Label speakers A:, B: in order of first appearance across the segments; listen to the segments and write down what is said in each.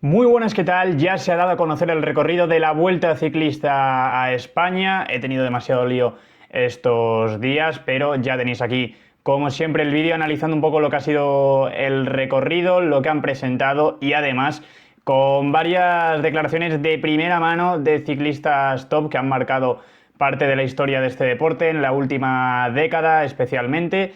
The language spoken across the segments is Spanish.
A: Muy buenas, ¿qué tal? Ya se ha dado a conocer el recorrido de la Vuelta Ciclista a España. He tenido demasiado lío estos días, pero ya tenéis aquí, como siempre, el vídeo analizando un poco lo que ha sido el recorrido, lo que han presentado y además con varias declaraciones de primera mano de ciclistas top que han marcado parte de la historia de este deporte en la última década especialmente.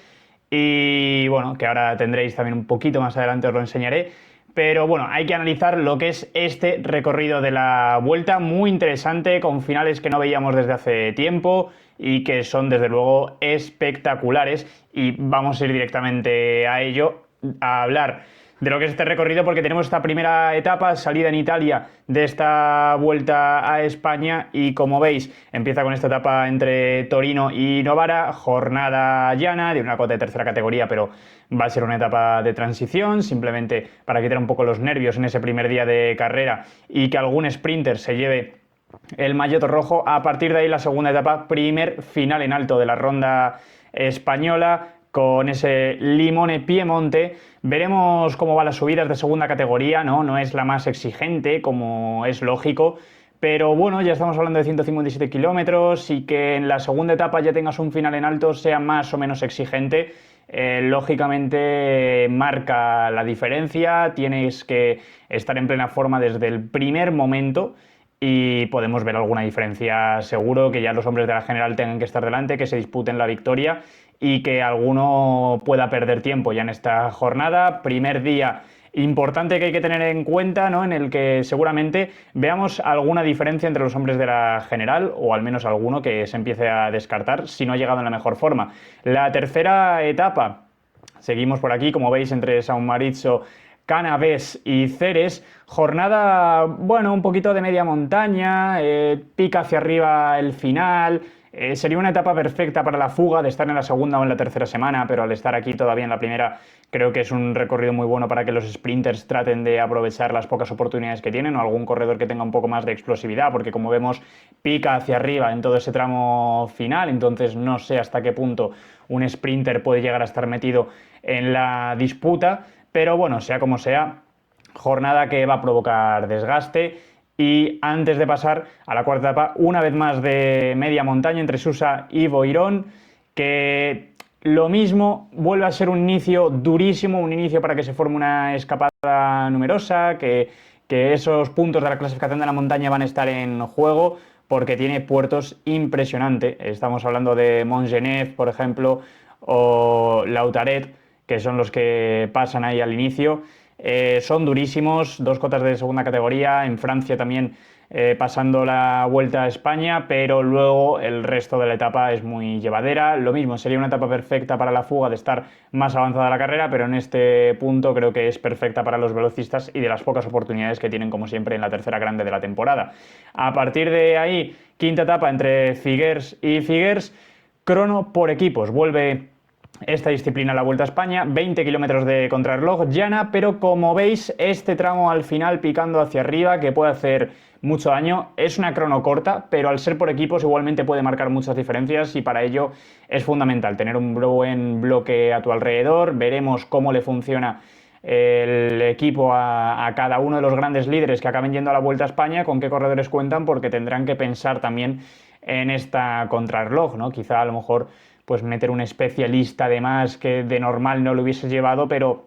A: Y bueno, que ahora tendréis también un poquito más adelante, os lo enseñaré. Pero bueno, hay que analizar lo que es este recorrido de la Vuelta, muy interesante, con finales que no veíamos desde hace tiempo y que son desde luego espectaculares. Y vamos a ir directamente a ello, a hablar de lo que es este recorrido, porque tenemos esta primera etapa, salida en Italia de esta Vuelta a España, y como veis empieza con esta etapa entre Torino y Novara, jornada llana de una cota de tercera categoría, pero va a ser una etapa de transición, simplemente para quitar un poco los nervios en ese primer día de carrera y que algún sprinter se lleve el maillot rojo. A partir de ahí la segunda etapa, primer final en alto de la ronda española, con ese Limone Piemonte. Veremos cómo van las subidas de segunda categoría, no es la más exigente, como es lógico, pero bueno, ya estamos hablando de 157 kilómetros y que en la segunda etapa ya tengas un final en alto sea más o menos exigente. Lógicamente marca la diferencia, tienes que estar en plena forma desde el primer momento y podemos ver alguna diferencia seguro, que ya los hombres de la general tengan que estar delante, que se disputen la victoria y que alguno pueda perder tiempo ya en esta jornada. Primer día importante que hay que tener en cuenta, ¿no? En el que seguramente veamos alguna diferencia entre los hombres de la general, o al menos alguno que se empiece a descartar si no ha llegado en la mejor forma. La tercera etapa, seguimos por aquí, como veis, entre São Mauricio, Canavés y Ceres. Jornada, bueno, un poquito de media montaña, pica hacia arriba el final. Sería una etapa perfecta para la fuga de estar en la segunda o en la tercera semana, pero al estar aquí todavía en la primera, creo que es un recorrido muy bueno para que los sprinters traten de aprovechar las pocas oportunidades que tienen, o algún corredor que tenga un poco más de explosividad, porque como vemos pica hacia arriba en todo ese tramo final, entonces no sé hasta qué punto un sprinter puede llegar a estar metido en la disputa, pero bueno, sea como sea, jornada que va a provocar desgaste. Y antes de pasar a la cuarta etapa, una vez más de media montaña entre Susa y Boirón, que lo mismo vuelve a ser un inicio durísimo, un inicio para que se forme una escapada numerosa, que esos puntos de la clasificación de la montaña van a estar en juego, porque tiene puertos impresionantes. Estamos hablando de Montgenev, por ejemplo, o Lautaret, que son los que pasan ahí al inicio. Son durísimos, dos cotas de segunda categoría, en Francia también pasando la Vuelta a España, pero luego el resto de la etapa es muy llevadera. Lo mismo, sería una etapa perfecta para la fuga de estar más avanzada la carrera, pero en este punto creo que es perfecta para los velocistas y de las pocas oportunidades que tienen, como siempre, en la tercera grande de la temporada. A partir de ahí, quinta etapa entre Figuers y Figuers, crono por equipos. Vuelve esta disciplina la Vuelta a España, 20 kilómetros de contrarreloj llana, pero como veis, este tramo al final picando hacia arriba, que puede hacer mucho daño. Es una crono corta, pero al ser por equipos igualmente puede marcar muchas diferencias, y para ello es fundamental tener un buen bloque a tu alrededor. Veremos cómo le funciona el equipo a cada uno de los grandes líderes que acaben yendo a la Vuelta a España, con qué corredores cuentan, porque tendrán que pensar también en esta contrarreloj, ¿no? Quizá a lo mejor pues meter un especialista además que de normal no lo hubiese llevado, pero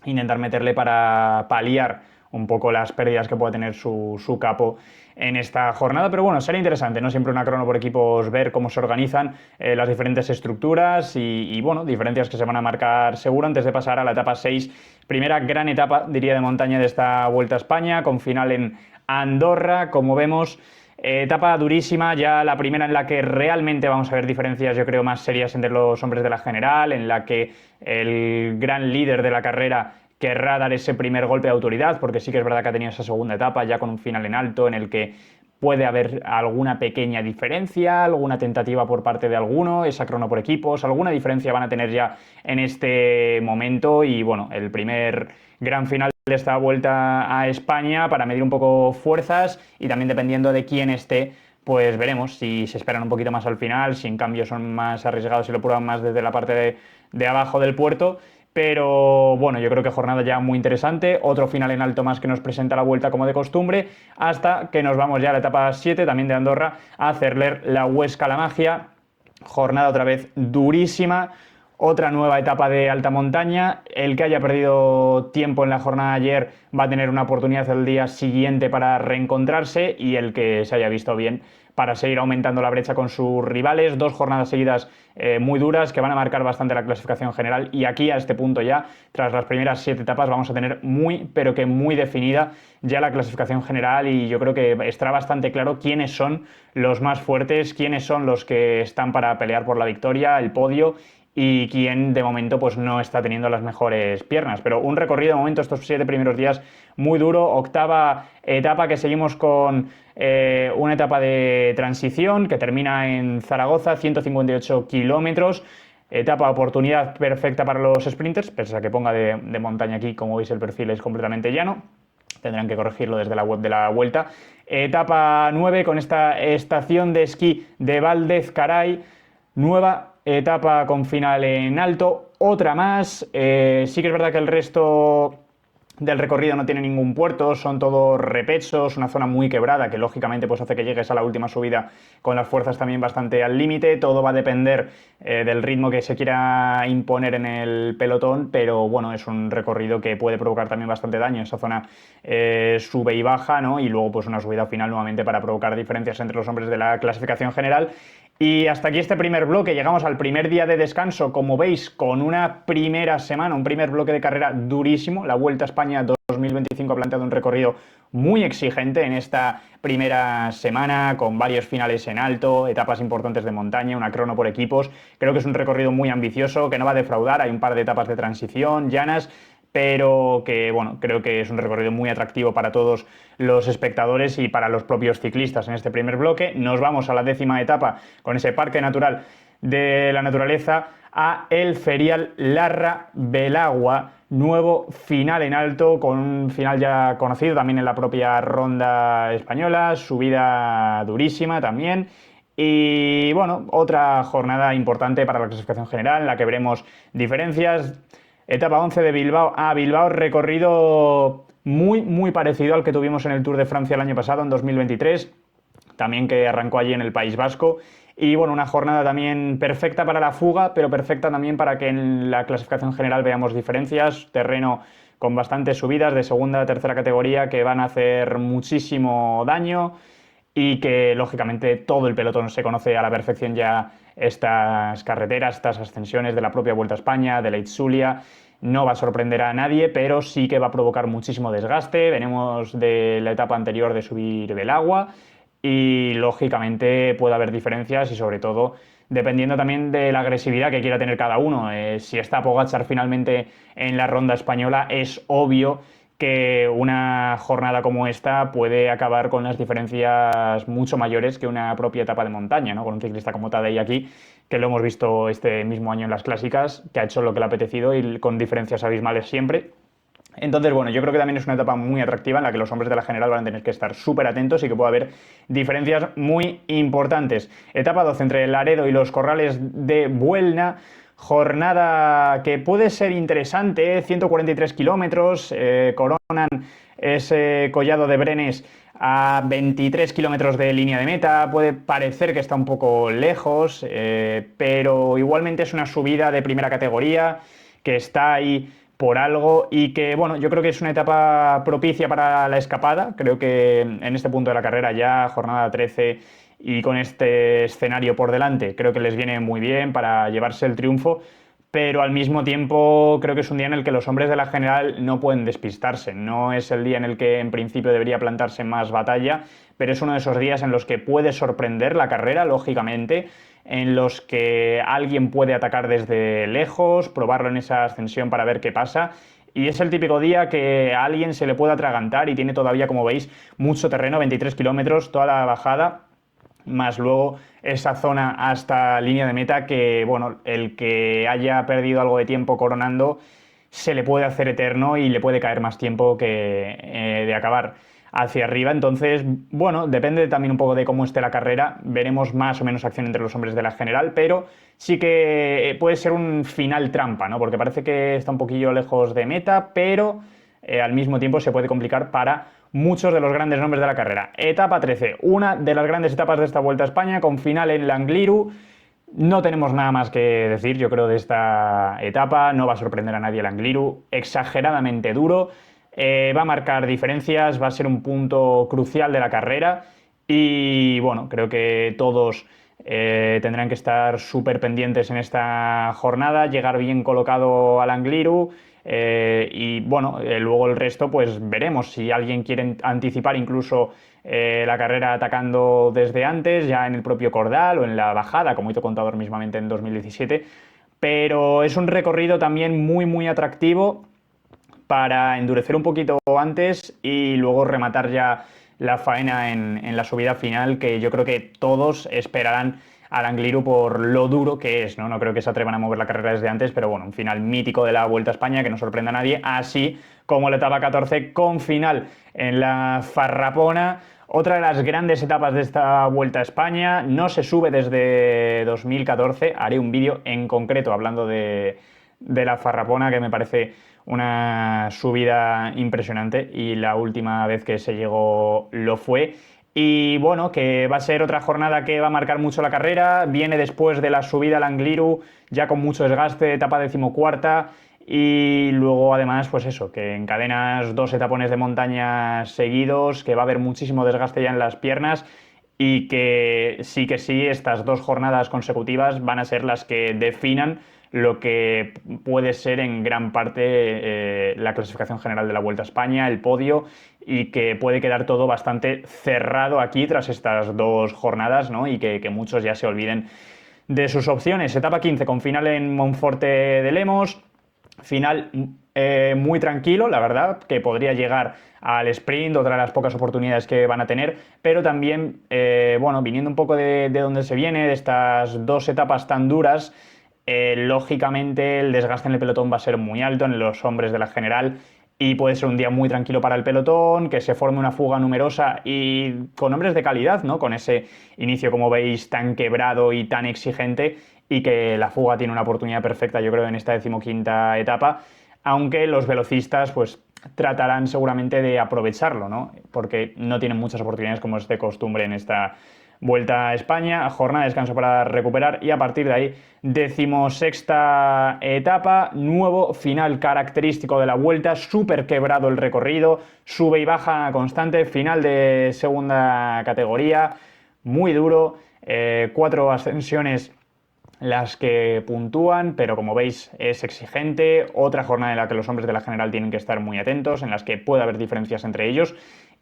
A: intentar meterle para paliar un poco las pérdidas que pueda tener su capo en esta jornada. Pero bueno, será interesante, ¿no? Siempre una crono por equipos, ver cómo se organizan las diferentes estructuras y bueno, diferencias que se van a marcar seguro antes de pasar a la etapa 6. Primera gran etapa, diría, de montaña de esta Vuelta a España, con final en Andorra, como vemos. Etapa durísima, ya la primera en la que realmente vamos a ver diferencias, yo creo, más serias entre los hombres de la general, en la que el gran líder de la carrera querrá dar ese primer golpe de autoridad, porque sí que es verdad que ha tenido esa segunda etapa ya con un final en alto en el que puede haber alguna pequeña diferencia, alguna tentativa por parte de alguno, esa crono por equipos, alguna diferencia van a tener ya en este momento. Y bueno, el primer gran final de esta Vuelta a España para medir un poco fuerzas, y también dependiendo de quién esté, pues veremos si se esperan un poquito más al final, si en cambio son más arriesgados y lo prueban más desde la parte de abajo del puerto. Pero bueno, yo creo que jornada ya muy interesante, otro final en alto más que nos presenta la Vuelta como de costumbre, hasta que nos vamos ya a la etapa 7, también de Andorra, a hacer la Huesca-La Magia, jornada otra vez durísima, otra nueva etapa de alta montaña. El que haya perdido tiempo en la jornada de ayer va a tener una oportunidad el día siguiente para reencontrarse, y el que se haya visto bien para seguir aumentando la brecha con sus rivales. Dos jornadas seguidas muy duras que van a marcar bastante la clasificación general, y aquí a este punto ya, tras las primeras 7 etapas, vamos a tener muy, pero que muy definida ya la clasificación general, y yo creo que estará bastante claro quiénes son los más fuertes, quiénes son los que están para pelear por la victoria, el podio, y quién de momento pues no está teniendo las mejores piernas. Pero un recorrido de momento estos 7 primeros días muy duro. Octava etapa que seguimos con una etapa de transición que termina en Zaragoza, 158 kilómetros. Etapa oportunidad perfecta para los sprinters, pese a que ponga de montaña aquí, como veis el perfil es completamente llano. Tendrán que corregirlo desde la web de la Vuelta. Etapa 9 con esta estación de esquí de Valdez Caray. Nueva etapa con final en alto, otra más. Sí que es verdad que el resto del recorrido no tiene ningún puerto, son todos repechos, una zona muy quebrada que lógicamente pues hace que llegues a la última subida con las fuerzas también bastante al límite. Todo va a depender del ritmo que se quiera imponer en el pelotón, pero bueno, es un recorrido que puede provocar también bastante daño. Esa zona sube y baja, ¿no? Y luego pues una subida final nuevamente para provocar diferencias entre los hombres de la clasificación general. Y hasta aquí este primer bloque. Llegamos al primer día de descanso, como veis, con una primera semana, un primer bloque de carrera durísimo. La Vuelta a España 2025 ha planteado un recorrido muy exigente en esta primera semana, con varios finales en alto, etapas importantes de montaña, una crono por equipos. Creo que es un recorrido muy ambicioso, que no va a defraudar. Hay un par de etapas de transición llanas, pero que bueno, creo que es un recorrido muy atractivo para todos los espectadores y para los propios ciclistas. En este primer bloque nos vamos a la 10ª etapa con ese parque natural de la naturaleza, a el Ferial Larra Belagua, nuevo final en alto, con un final ya conocido también en la propia ronda española, subida durísima también. Y bueno, otra jornada importante para la clasificación general en la que veremos diferencias. Etapa 11 de Bilbao a Bilbao, recorrido muy parecido al que tuvimos en el Tour de Francia el año pasado, en 2023, también que arrancó allí en el País Vasco. Y bueno, una jornada también perfecta para la fuga, pero perfecta también para que en la clasificación general veamos diferencias. Terreno con bastantes subidas de segunda a tercera categoría que van a hacer muchísimo daño, y que lógicamente todo el pelotón se conoce a la perfección ya estas carreteras, estas ascensiones de la propia Vuelta a España, de la Itzulia. No va a sorprender a nadie, pero sí que va a provocar muchísimo desgaste. Venimos de la etapa anterior de subir del agua, y lógicamente puede haber diferencias, y sobre todo dependiendo también de la agresividad que quiera tener cada uno. Si está Pogačar finalmente en la ronda española, es obvio que una jornada como esta puede acabar con las diferencias mucho mayores que una propia etapa de montaña, ¿no? Con un ciclista como Tadej aquí, que lo hemos visto este mismo año en las clásicas, que ha hecho lo que le ha apetecido y con diferencias abismales siempre. Entonces, bueno, yo creo que también es una etapa muy atractiva en la que los hombres de la general van a tener que estar súper atentos y que puede haber diferencias muy importantes. Etapa 12 entre Laredo y los Corrales de Buelna. Jornada que puede ser interesante, 143 kilómetros, coronan ese collado de Brenes a 23 kilómetros de línea de meta. Puede parecer que está un poco lejos, pero igualmente es una subida de primera categoría que está ahí por algo, y que bueno, yo creo que es una etapa propicia para la escapada. Creo que en este punto de la carrera ya, jornada 13, y con este escenario por delante, creo que les viene muy bien para llevarse el triunfo, pero al mismo tiempo creo que es un día en el que los hombres de la general no pueden despistarse. No es el día en el que en principio debería plantarse más batalla, pero es uno de esos días en los que puede sorprender la carrera, lógicamente, en los que alguien puede atacar desde lejos, probarlo en esa ascensión para ver qué pasa. Y es el típico día que a alguien se le puede atragantar, y tiene todavía, como veis, mucho terreno, 23 kilómetros, toda la bajada, más luego esa zona hasta línea de meta, que bueno, el que haya perdido algo de tiempo coronando se le puede hacer eterno y le puede caer más tiempo que de acabar hacia arriba. Entonces, bueno, depende también un poco de cómo esté la carrera. Veremos más o menos acción entre los hombres de la general, pero sí que puede ser un final trampa, ¿no? Porque parece que está un poquillo lejos de meta, pero al mismo tiempo se puede complicar para muchos de los grandes nombres de la carrera. Etapa 13, una de las grandes etapas de esta Vuelta a España, con final en Langliru. No tenemos nada más que decir, yo creo, de esta etapa. No va a sorprender a nadie el Angliru. Exageradamente duro. Va a marcar diferencias, va a ser un punto crucial de la carrera. Y bueno, creo que todos tendrán que estar súper pendientes en esta jornada, llegar bien colocado al Angliru. Y bueno, luego el resto, pues veremos si alguien quiere anticipar incluso la carrera atacando desde antes, ya en el propio Cordal o en la bajada, como hizo Contador mismamente en 2017. Pero es un recorrido también muy, muy atractivo para endurecer un poquito antes y luego rematar ya la faena en la subida final, que yo creo que todos esperarán al Angliru por lo duro que es, ¿no? No creo que se atrevan a mover la carrera desde antes, pero bueno, un final mítico de la Vuelta a España que no sorprenda a nadie, así como la etapa 14 con final en la Farrapona. Otra de las grandes etapas de esta Vuelta a España, no se sube desde 2014, haré un vídeo en concreto hablando de la Farrapona, que me parece una subida impresionante y la última vez que se llegó lo fue. Y bueno, que va a ser otra jornada que va a marcar mucho la carrera, viene después de la subida al Angliru, ya con mucho desgaste, etapa 14ª, y luego además, pues eso, que encadenas 2 etapones de montaña seguidos, que va a haber muchísimo desgaste ya en las piernas y que sí, estas 2 jornadas consecutivas van a ser las que definan lo que puede ser en gran parte la clasificación general de la Vuelta a España, el podio, y que puede quedar todo bastante cerrado aquí tras estas 2 jornadas, ¿no? Y que muchos ya se olviden de sus opciones. Etapa 15 con final en Monforte de Lemos, final muy tranquilo, la verdad, que podría llegar al sprint, otra de las pocas oportunidades que van a tener, pero también, bueno, viniendo un poco de donde se viene, de estas 2 etapas tan duras, lógicamente el desgaste en el pelotón va a ser muy alto en los hombres de la general y puede ser un día muy tranquilo para el pelotón, que se forme una fuga numerosa y con hombres de calidad, ¿no? Con ese inicio, como veis, tan quebrado y tan exigente, y que la fuga tiene una oportunidad perfecta, yo creo, en esta 15ª etapa, aunque los velocistas pues tratarán seguramente de aprovecharlo, ¿no? Porque no tienen muchas oportunidades como es de costumbre en esta Vuelta a España, jornada de descanso para recuperar y a partir de ahí 16ª etapa, nuevo final característico de la Vuelta, súper quebrado el recorrido, sube y baja constante, final de segunda categoría, muy duro, 4 ascensiones las que puntúan, pero como veis es exigente, otra jornada en la que los hombres de la general tienen que estar muy atentos, en las que puede haber diferencias entre ellos.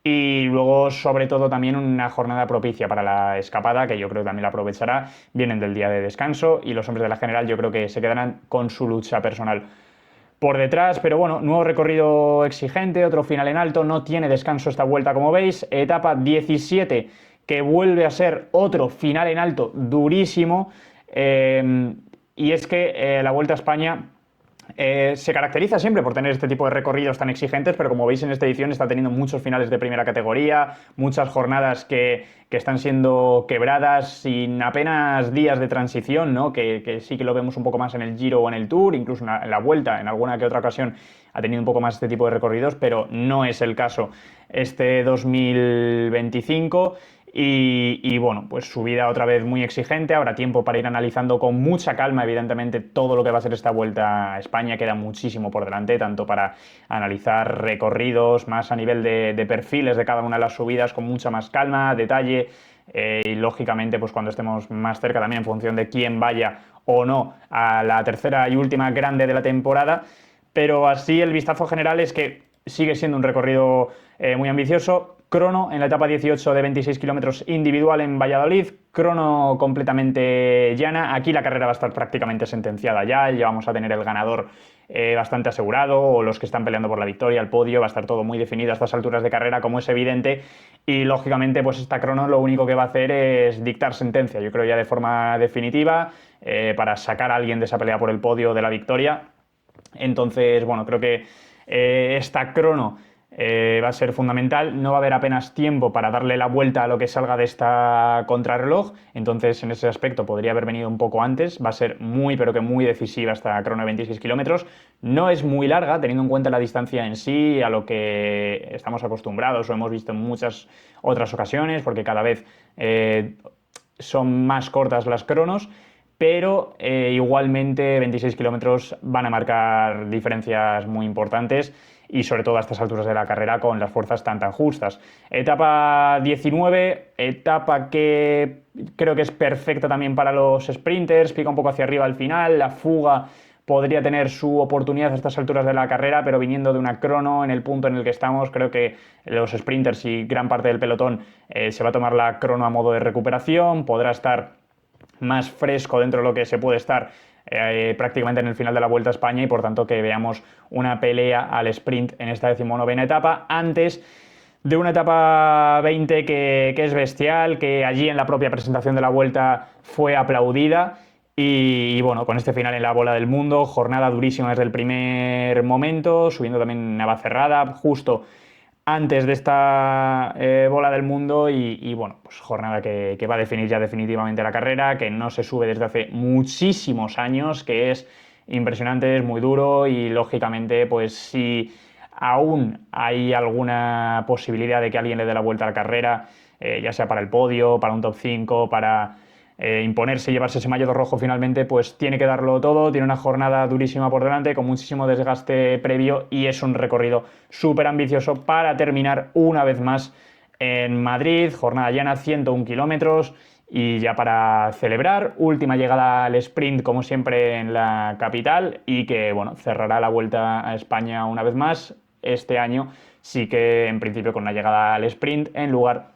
A: Y luego, sobre todo, también una jornada propicia para la escapada, que yo creo que también la aprovechará. Vienen del día de descanso y los hombres de la general yo creo que se quedarán con su lucha personal por detrás, pero bueno, nuevo recorrido exigente, otro final en alto, no tiene descanso esta vuelta como veis, etapa 17 que vuelve a ser otro final en alto durísimo, y es que la Vuelta a España se caracteriza siempre por tener este tipo de recorridos tan exigentes, pero como veis en esta edición está teniendo muchos finales de primera categoría, muchas jornadas que están siendo quebradas sin apenas días de transición, ¿no? Que sí que lo vemos un poco más en el Giro o en el Tour, incluso en la Vuelta, en alguna que otra ocasión ha tenido un poco más este tipo de recorridos, pero no es el caso este 2025. Y bueno, pues subida otra vez muy exigente, habrá tiempo para ir analizando con mucha calma, evidentemente, todo lo que va a ser esta Vuelta a España, queda muchísimo por delante, tanto para analizar recorridos, más a nivel de perfiles de cada una de las subidas, con mucha más calma, detalle, y lógicamente, pues cuando estemos más cerca también en función de quién vaya o no a la tercera y última grande de la temporada, pero así el vistazo general es que sigue siendo un recorrido muy ambicioso. Crono en la etapa 18 de 26 kilómetros individual en Valladolid, crono completamente llana. Aquí la carrera va a estar prácticamente sentenciada ya vamos a tener el ganador bastante asegurado, o los que están peleando por la victoria, el podio, va a estar todo muy definido a estas alturas de carrera, como es evidente, y lógicamente pues esta crono lo único que va a hacer es dictar sentencia, yo creo ya de forma definitiva, para sacar a alguien de esa pelea por el podio, de la victoria. Entonces, bueno, creo que esta crono va a ser fundamental. No va a haber apenas tiempo para darle la vuelta a lo que salga de esta contrarreloj, entonces en ese aspecto podría haber venido un poco antes. Va a ser muy, pero que muy decisiva esta crono de 26 kilómetros. No es muy larga, teniendo en cuenta la distancia en sí, a lo que estamos acostumbrados o hemos visto en muchas otras ocasiones, porque cada vez son más cortas las cronos, pero igualmente 26 kilómetros van a marcar diferencias muy importantes y sobre todo a estas alturas de la carrera con las fuerzas tan justas. Etapa 19, etapa que creo que es perfecta también para los sprinters, pica un poco hacia arriba al final, la fuga podría tener su oportunidad a estas alturas de la carrera, pero viniendo de una crono en el punto en el que estamos, creo que los sprinters y gran parte del pelotón se va a tomar la crono a modo de recuperación, podrá estar más fresco dentro de lo que se puede estar prácticamente en el final de la Vuelta a España, y por tanto que veamos una pelea al sprint en esta 19ª etapa antes de una etapa 20 que es bestial, que allí en la propia presentación de la Vuelta fue aplaudida. Y bueno, con este final en la Bola del Mundo, jornada durísima desde el primer momento, subiendo también Navacerrada, justo antes de esta Bola del Mundo, y bueno, pues jornada que va a definir ya definitivamente la carrera, que no se sube desde hace muchísimos años, que es impresionante, es muy duro, y lógicamente pues si aún hay alguna posibilidad de que alguien le dé la vuelta a la carrera, ya sea para el podio, para un top 5, para imponerse y llevarse ese maillot rojo finalmente, pues tiene que darlo todo. Tiene una jornada durísima por delante, con muchísimo desgaste previo, y es un recorrido súper ambicioso para terminar una vez más en Madrid, jornada llana, 101 kilómetros, y ya para celebrar, última llegada al sprint como siempre en la capital, y que bueno, cerrará la Vuelta a España una vez más. Este año sí que en principio con una llegada al sprint en lugar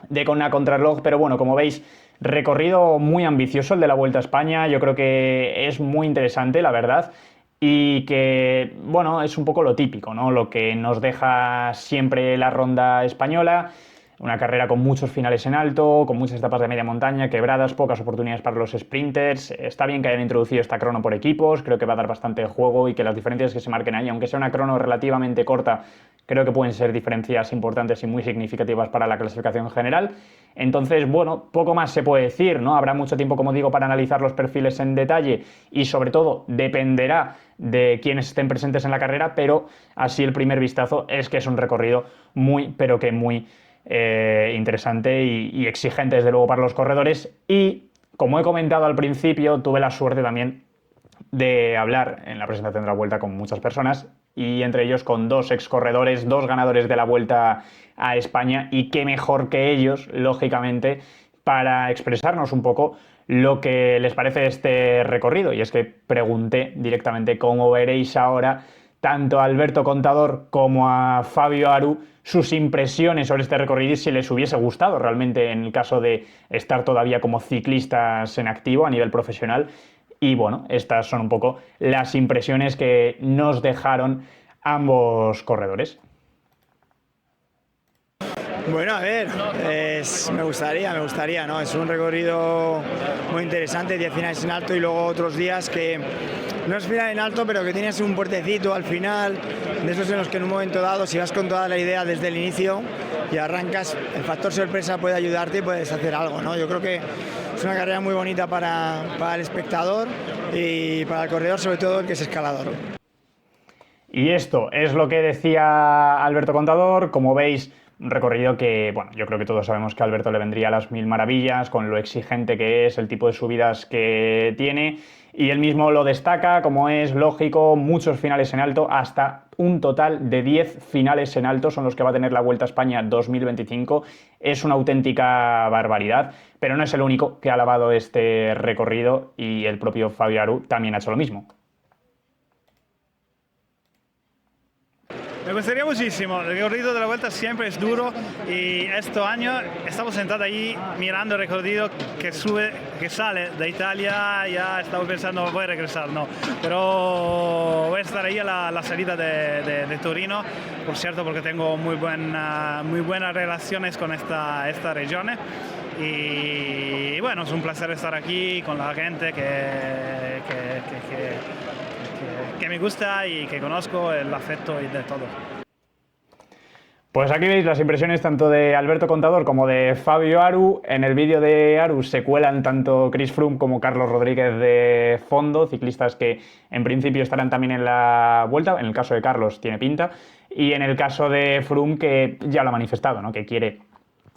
A: de con una contrarreloj, pero bueno, como veis, recorrido muy ambicioso el de la Vuelta a España. Yo creo que es muy interesante, la verdad, y que, bueno, es un poco lo típico, ¿no? Lo que nos deja siempre la ronda española. Una carrera con muchos finales en alto, con muchas etapas de media montaña, quebradas, pocas oportunidades para los sprinters. Está bien que hayan introducido esta crono por equipos, creo que va a dar bastante juego, y que las diferencias que se marquen ahí, aunque sea una crono relativamente corta, creo que pueden ser diferencias importantes y muy significativas para la clasificación general. Entonces, bueno, poco más se puede decir, ¿no? Habrá mucho tiempo, como digo, para analizar los perfiles en detalle, y sobre todo dependerá de quienes estén presentes en la carrera, pero así el primer vistazo es que es un recorrido muy, pero que muy interesante y exigente, desde luego, para los corredores. Y como he comentado al principio, tuve la suerte también de hablar en la presentación de la Vuelta con muchas personas, y entre ellos con dos excorredores, dos ganadores de la Vuelta a España, y qué mejor que ellos, lógicamente, para expresarnos un poco lo que les parece este recorrido. Y es que pregunté directamente, como veréis ahora, tanto a Alberto Contador como a Fabio Aru sus impresiones sobre este recorrido, y si les hubiese gustado realmente en el caso de estar todavía como ciclistas en activo a nivel profesional. Y bueno, estas son un poco las impresiones que nos dejaron ambos corredores.
B: Bueno, a ver, me gustaría, ¿no? Es un recorrido muy interesante, 10 finales en alto y luego otros días que no es final en alto, pero que tienes un puertecito al final, de esos en los que en un momento dado, si vas con toda la idea desde el inicio y arrancas, el factor sorpresa puede ayudarte y puedes hacer algo, ¿no? Yo creo que es una carrera muy bonita para el espectador y para el corredor, sobre todo el que es escalador.
A: Y esto es lo que decía Alberto Contador. Como veis, un recorrido que, bueno, yo creo que todos sabemos que a Alberto le vendría a las mil maravillas, con lo exigente que es, el tipo de subidas que tiene, y él mismo lo destaca, como es lógico, muchos finales en alto, hasta un total de 10 finales en alto son los que va a tener la Vuelta a España 2025. Es una auténtica barbaridad, pero no es el único que ha alabado este recorrido, y el propio Fabio Aru también ha hecho lo mismo.
C: Me gustaría muchísimo, el recorrido de la Vuelta siempre es duro, y este año estamos sentados ahí mirando el recorrido que sube, que sale de Italia. Ya estamos pensando, voy a regresar, no, pero voy a estar ahí a la salida de Torino, por cierto, porque tengo muy buenas relaciones con esta región. Y bueno, es un placer estar aquí con la gente que que me gusta y que conozco, el afecto y de todo.
A: Pues aquí veis las impresiones tanto de Alberto Contador como de Fabio Aru. En el vídeo de Aru se cuelan tanto Chris Froome como Carlos Rodríguez de fondo, ciclistas que en principio estarán también en la Vuelta. En el caso de Carlos tiene pinta, y en el caso de Froome, que ya lo ha manifestado, ¿no?, que quiere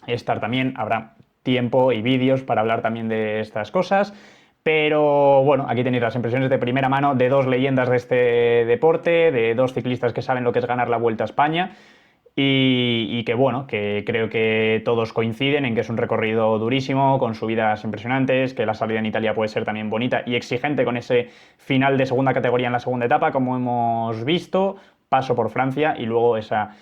A: estar también. Habrá tiempo y vídeos para hablar también de estas cosas. Pero bueno, aquí tenéis las impresiones de primera mano de dos leyendas de este deporte, de dos ciclistas que saben lo que es ganar la Vuelta a España. Y que bueno, que creo que todos coinciden en que es un recorrido durísimo, con subidas impresionantes, que la salida en Italia puede ser también bonita y exigente con ese final de segunda categoría en la segunda etapa, como hemos visto, paso por Francia y luego esa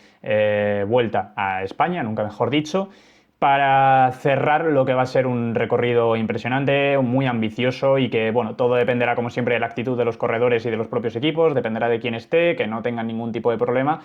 A: vuelta a España, nunca mejor dicho, para cerrar lo que va a ser un recorrido impresionante, muy ambicioso, y que bueno, todo dependerá como siempre de la actitud de los corredores y de los propios equipos, dependerá de quién esté, que no tengan ningún tipo de problema.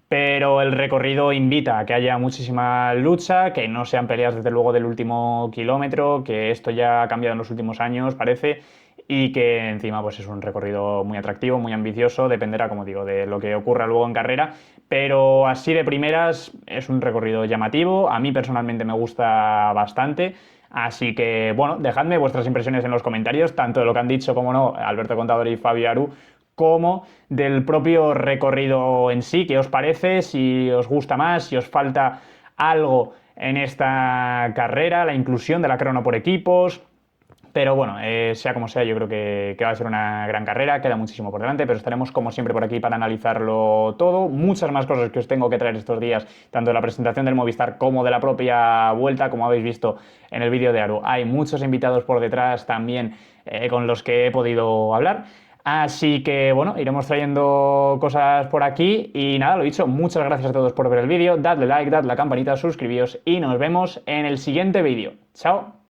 A: Pero el recorrido invita a que haya muchísima lucha, que no sean peleas desde luego del último kilómetro, que esto ya ha cambiado en los últimos años, parece, y que encima pues es un recorrido muy atractivo, muy ambicioso, dependerá, como digo, de lo que ocurra luego en carrera, pero así de primeras es un recorrido llamativo, a mí personalmente me gusta bastante. Así que, bueno, dejadme vuestras impresiones en los comentarios, tanto de lo que han dicho, como no, Alberto Contador y Fabio Aru, como del propio recorrido en sí. ¿Qué os parece? Si os gusta más, si os falta algo en esta carrera, la inclusión de la crono por equipos. Pero bueno, sea como sea, yo creo que va a ser una gran carrera, queda muchísimo por delante, pero estaremos como siempre por aquí para analizarlo todo. Muchas más cosas que os tengo que traer estos días, tanto de la presentación del Movistar como de la propia Vuelta, como habéis visto en el vídeo de Aru. Hay muchos invitados por detrás también con los que he podido hablar. Así que bueno, iremos trayendo cosas por aquí y nada, lo dicho, muchas gracias a todos por ver el vídeo, dadle like, dadle a la campanita, suscribíos y nos vemos en el siguiente vídeo. ¡Chao!